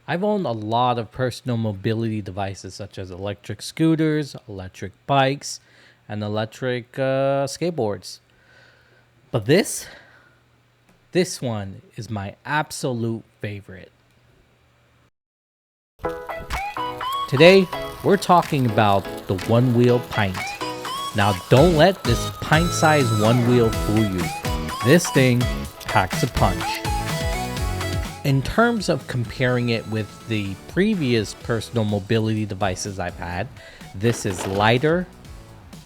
I've owned a lot of personal mobility devices such as electric scooters, electric bikes, and electric skateboards. But this one is my absolute favorite. Today, we're talking about the One Wheel Pint. Now, don't let this pint-sized one wheel fool you. This thing packs a punch. In terms of comparing it with the previous personal mobility devices I've had, this is lighter,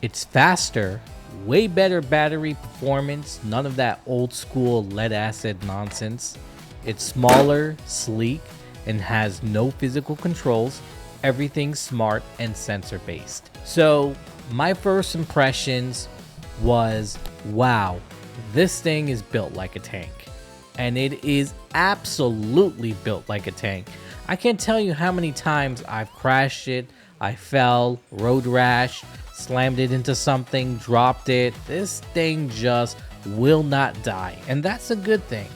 it's faster, way better battery performance, none of that old school lead acid nonsense. It's smaller, sleek, and has no physical controls. Everything's smart and sensor based. So my first impressions was, wow, this thing is built like a tank. And it is absolutely built like a tank. I can't tell you how many times I've crashed it, I fell, road rash, slammed it into something, dropped it. This thing just will not die, and that's a good thing.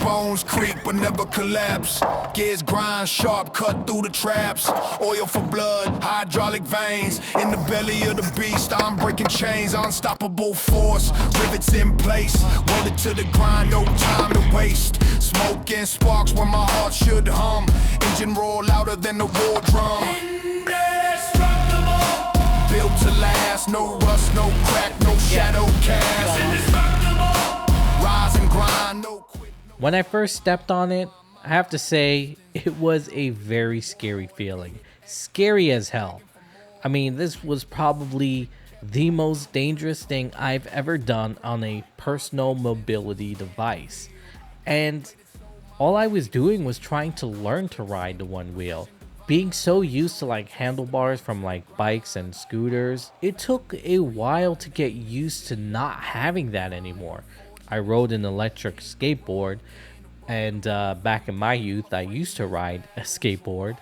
Bones creak but never collapse. Gears grind sharp, cut through the traps. Oil for blood, hydraulic veins. In the belly of the beast, I'm breaking chains. Unstoppable force, rivets in place. Roll it to the grind, no time to waste. Smoke and sparks where my heart should hum. Engine roar louder than the war drum. Indestructible. Built to last, no rust, no crack, no shadow cast. Indestructible. Rise and grind, no quit. When I first stepped on it, I have to say it was a very scary feeling. Scary as hell. I mean, this was probably the most dangerous thing I've ever done on a personal mobility device. And all I was doing was trying to learn to ride the one wheel. Being so used to like handlebars from like bikes and scooters, it took a while to get used to not having that anymore. I rode an electric skateboard, and back in my youth, I used to ride a skateboard,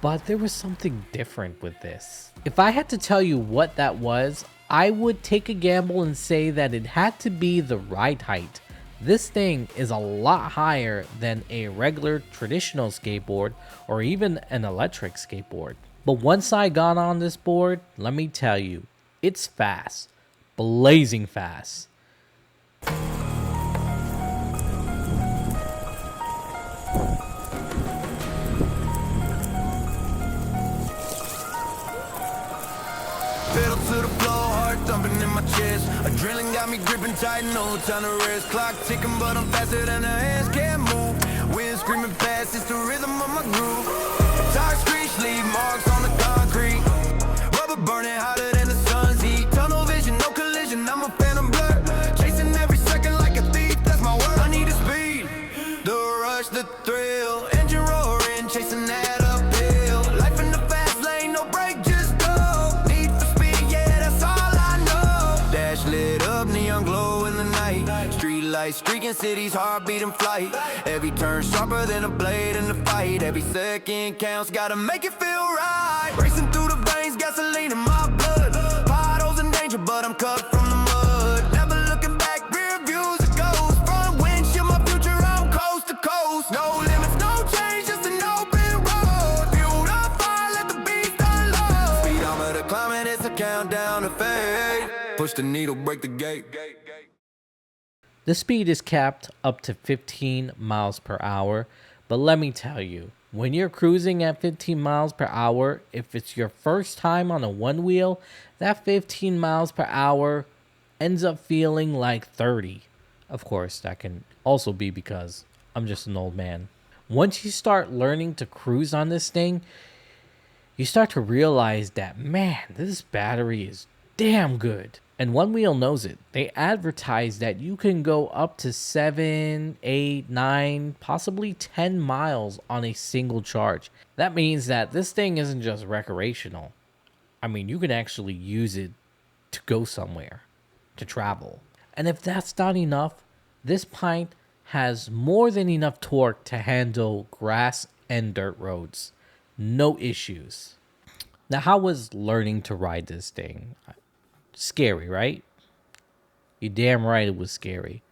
but there was something different with this. If I had to tell you what that was, I would take a gamble and say that it had to be the ride height. This thing is a lot higher than a regular traditional skateboard or even an electric skateboard. But once I got on this board, let me tell you, it's fast, blazing fast. Pedal to the floor, heart thumping in my chest. Adrenaline got me gripping tight, no time to rest. Clock ticking, but I'm faster than the hands can't move. Wind screaming fast, it's the rhythm of my groove. Tire screech, leave marks on the concrete. Rubber burning hotter than the sun's heat. Tunnel vision, no collision, I'm a phantom blur. Chasing every second like a thief, that's my word. I need the speed, the rush, the thrill. Engine roaring, chasing that uphill. Life in the fast lane, no break, just go. Lit up, neon glow in the night. Street lights, streaking cities, heartbeat in flight. Every turn sharper than a blade in the fight. Every second counts, gotta make it feel right. Racing through the veins, gasoline in my blood. Potholes in danger, but I'm cut from the mud. Never looking back, rear views it goes. Front windshield, my future, I'm coast to coast. No limits, no change, just an open road. Fueled up fire, let the beast unload. Speedometer climbing, it's a countdown to fade. Push the needle, break the gate. The speed is capped up to 15 miles per hour, but let me tell you, when you're cruising at 15 miles per hour, if it's your first time on a one wheel, that 15 miles per hour ends up feeling like 30. Of course, that can also be because I'm just an old man. Once you start learning to cruise on this thing, you start to realize that, man, this battery is damn good. And One Wheel knows it. They advertise that you can go up to 7, 8, 9, possibly 10 miles on a single charge. That means that this thing isn't just recreational. I mean, you can actually use it to go somewhere, to travel. And if that's not enough, this pint has more than enough torque to handle grass and dirt roads. No issues. Now, how was learning to ride this thing? Scary, right? You're damn right it was scary.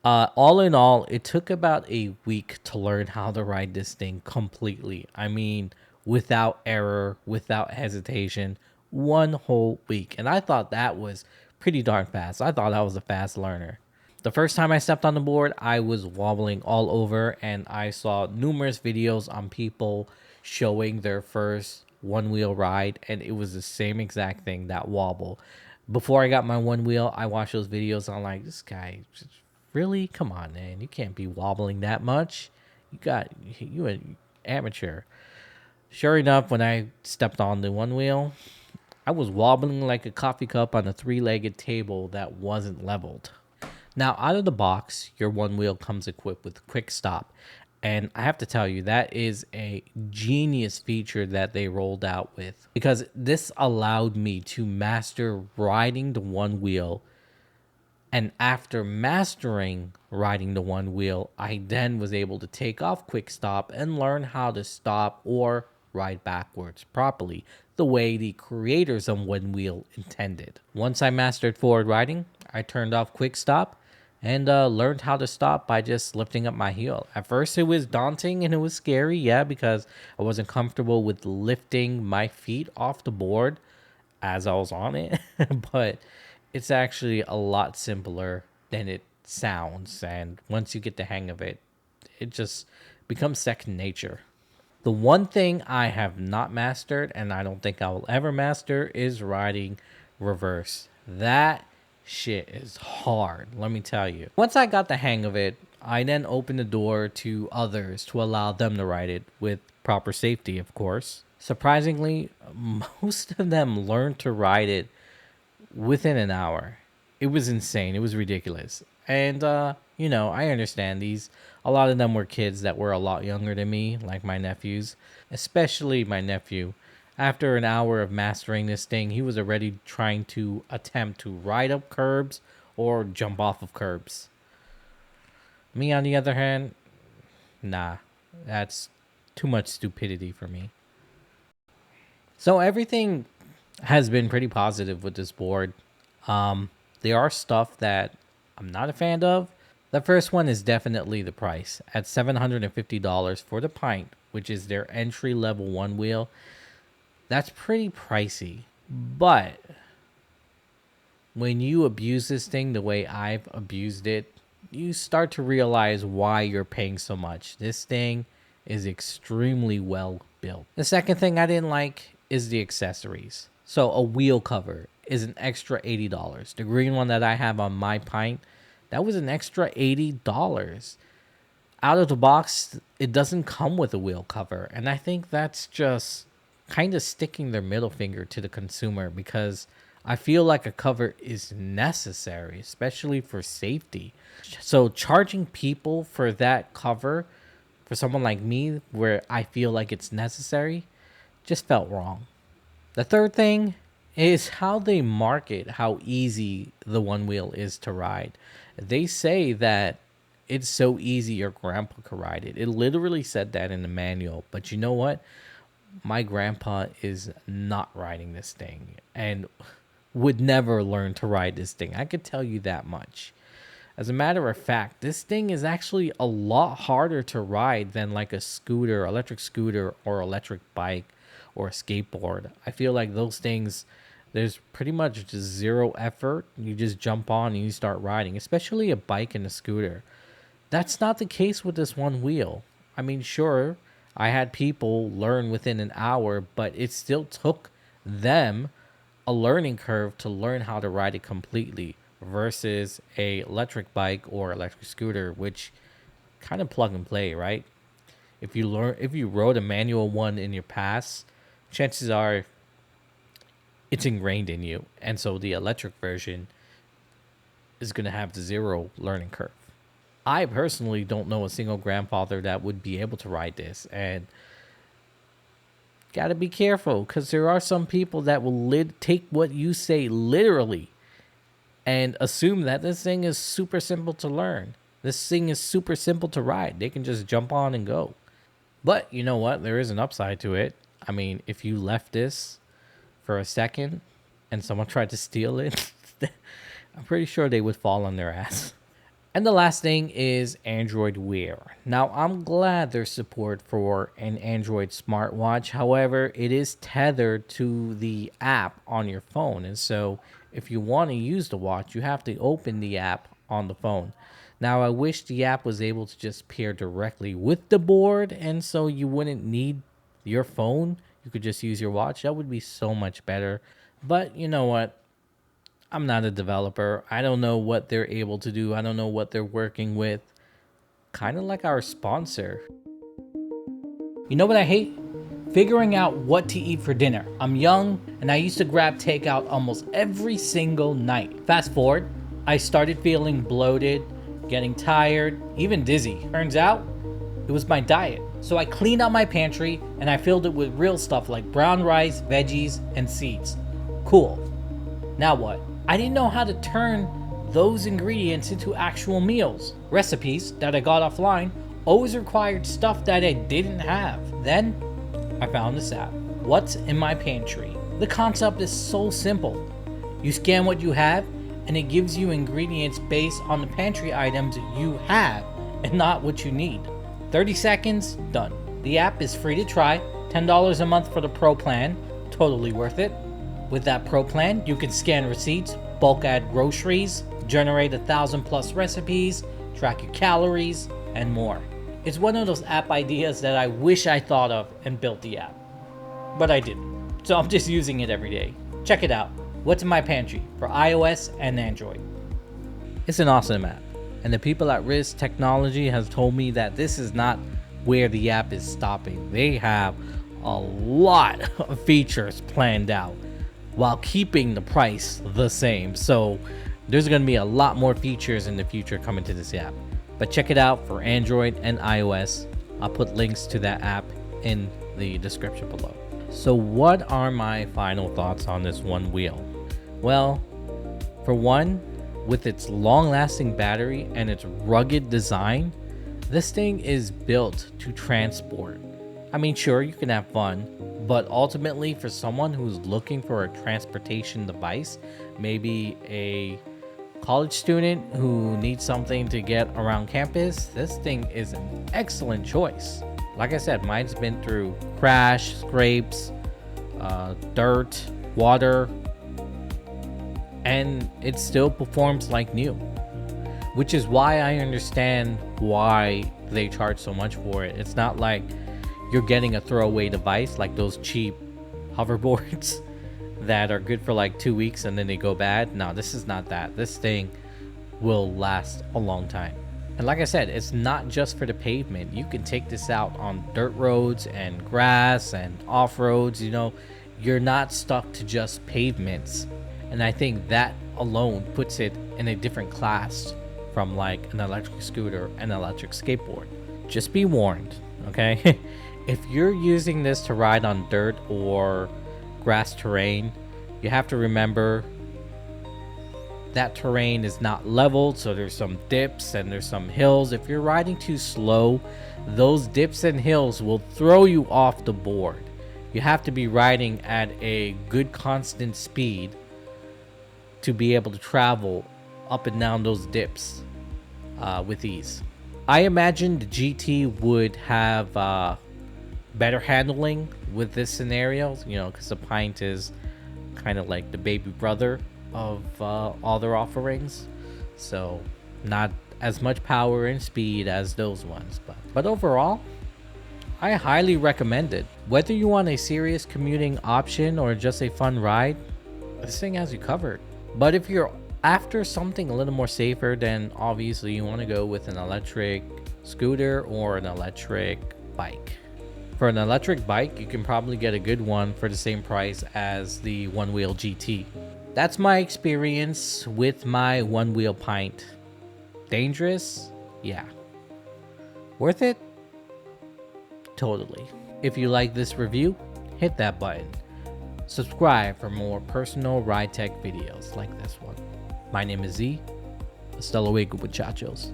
All in all, it took about a week to learn how to ride this thing completely. I mean, without error, without hesitation, one whole week. And I thought that was pretty darn fast. I thought I was a fast learner. The first time I stepped on the board, I was wobbling all over, and I saw numerous videos on people showing their first one wheel ride, and it was the same exact thing, that wobble. Before I got my one wheel, I watched those videos. I'm like, this guy, really? Come on, man. You can't be wobbling that much. You an amateur. Sure enough, when I stepped on the one wheel, I was wobbling like a coffee cup on a three-legged table that wasn't leveled. Now, out of the box, your one wheel comes equipped with QuickStop. And I have to tell you, that is a genius feature that they rolled out with, because this allowed me to master riding the one wheel. And after mastering riding the one wheel, I then was able to take off QuickStop and learn how to stop or ride backwards properly, the way the creators of One Wheel intended. Once I mastered forward riding, I turned off QuickStop and learned how to stop by just lifting up my heel. At first, it was daunting and it was scary, yeah, because I wasn't comfortable with lifting my feet off the board as I was on it. But it's actually a lot simpler than it sounds. And once you get the hang of it, it just becomes second nature. The one thing I have not mastered, and I don't think I will ever master, is riding reverse. That shit is hard, let me tell you. Once I got the hang of it, I then opened the door to others to allow them to ride it with proper safety, of course. Surprisingly, most of them learned to ride it within an hour. It was insane. It was ridiculous. And, I understand a lot of them were kids that were a lot younger than me, like my nephews, especially my nephew. After an hour of mastering this thing, he was already trying to attempt to ride up curbs or jump off of curbs. Me, on the other hand, nah, that's too much stupidity for me. So everything has been pretty positive with this board. There are stuff that I'm not a fan of. The first one is definitely the price. At $750 for the Pint, which is their entry-level one wheel, that's pretty pricey. But when you abuse this thing the way I've abused it, you start to realize why you're paying so much. This thing is extremely well built. The second thing I didn't like is the accessories. So a wheel cover is an extra $80. The green one that I have on my Pint, that was an extra $80. Out of the box, it doesn't come with a wheel cover. And I think that's just kind of sticking their middle finger to the consumer, because I feel like a cover is necessary, especially for safety. So charging people for that cover, for someone like me, where I feel like it's necessary, just felt wrong. The third thing is how they market how easy the one wheel is to ride. They say that it's so easy your grandpa could ride it. It literally said that in the manual. But you know what? My grandpa is not riding this thing and would never learn to ride this thing. I could tell you that much. As a matter of fact, this thing is actually a lot harder to ride than like a scooter, electric scooter, or electric bike, or a skateboard. I feel like those things, there's pretty much just zero effort. You just jump on and you start riding, especially a bike and a scooter. That's not the case with this one wheel. I mean, sure, I had people learn within an hour, but it still took them a learning curve to learn how to ride it completely, versus a electric bike or electric scooter, which kind of plug and play, right? If you rode a manual one in your past, chances are it's ingrained in you. And so the electric version is going to have the zero learning curve. I personally don't know a single grandfather that would be able to ride this, and got to be careful, because there are some people that will take what you say literally and assume that this thing is super simple to learn. This thing is super simple to ride. They can just jump on and go. But you know what? There is an upside to it. I mean, if you left this for a second and someone tried to steal it, I'm pretty sure they would fall on their ass. And the last thing is Android Wear. Now, I'm glad there's support for an Android smartwatch. However, it is tethered to the app on your phone. And so if you want to use the watch, you have to open the app on the phone. Now, I wish the app was able to just pair directly with the board, and so you wouldn't need your phone. You could just use your watch. That would be so much better. But you know what? I'm not a developer. I don't know what they're able to do. I don't know what they're working with. Kind of like our sponsor. You know what I hate? Figuring out what to eat for dinner. I'm young, and I used to grab takeout almost every single night. Fast forward, I started feeling bloated, getting tired, even dizzy. Turns out, it was my diet. So I cleaned out my pantry, and I filled it with real stuff like brown rice, veggies, and seeds. Cool. Now what? I didn't know how to turn those ingredients into actual meals. Recipes that I got offline always required stuff that I didn't have. Then, I found this app. What's in my pantry? The concept is so simple. You scan what you have, and it gives you ingredients based on the pantry items you have and not what you need. 30 seconds, done. The app is free to try, $10 a month for the Pro plan, totally worth it. With that Pro plan, you can scan receipts, bulk add groceries, generate 1,000+ recipes, track your calories, and more. It's one of those app ideas that I wish I thought of and built the app. But I didn't, so I'm just using it every day. Check it out. What's in my pantry for iOS and Android. It's an awesome app, and the people at Risk Technology has told me that this is not where the app is stopping. They have a lot of features planned out while keeping the price the same. So there's going to be a lot more features in the future coming to this app. But check it out for Android and iOS. I'll put links to that app in the description below. So what are my final thoughts on this One Wheel? Well, for one, with its long-lasting battery and its rugged design, this thing is built to transport. I mean, sure, you can have fun, but ultimately for someone who's looking for a transportation device, maybe a college student who needs something to get around campus, this thing is an excellent choice. Like I said, mine's been through crash, scrapes, dirt, water, and it still performs like new, which is why I understand why they charge so much for it. It's not like you're getting a throwaway device like those cheap hoverboards that are good for like 2 weeks and then they go bad. No, this is not that. This thing will last a long time. And like I said, it's not just for the pavement. You can take this out on dirt roads and grass and off roads. You know, you're not stuck to just pavements. And I think that alone puts it in a different class from like an electric scooter and electric skateboard. Just be warned, okay? If you're using this to ride on dirt or grass terrain, you have to remember that terrain is not leveled, so there's some dips and there's some hills. If you're riding too slow, those dips and hills will throw you off the board. You have to be riding at a good constant speed to be able to travel up and down those dips with ease. I imagine the GT would have better handling with this scenario, you know, because the Pint is kind of like the baby brother of all their offerings, so not as much power and speed as those ones, but overall I highly recommend it. Whether you want a serious commuting option or just a fun ride, this thing has you covered. But if you're after something a little more safer, then obviously you want to go with an electric scooter or an electric bike. For an electric bike, you can probably get a good one for the same price as the One Wheel GT. That's my experience with my One Wheel Pint. Dangerous? Yeah. Worth it? Totally. If you like this review, hit that button. Subscribe for more personal ride tech videos like this one. My name is Z. Hasta luego, muchachos.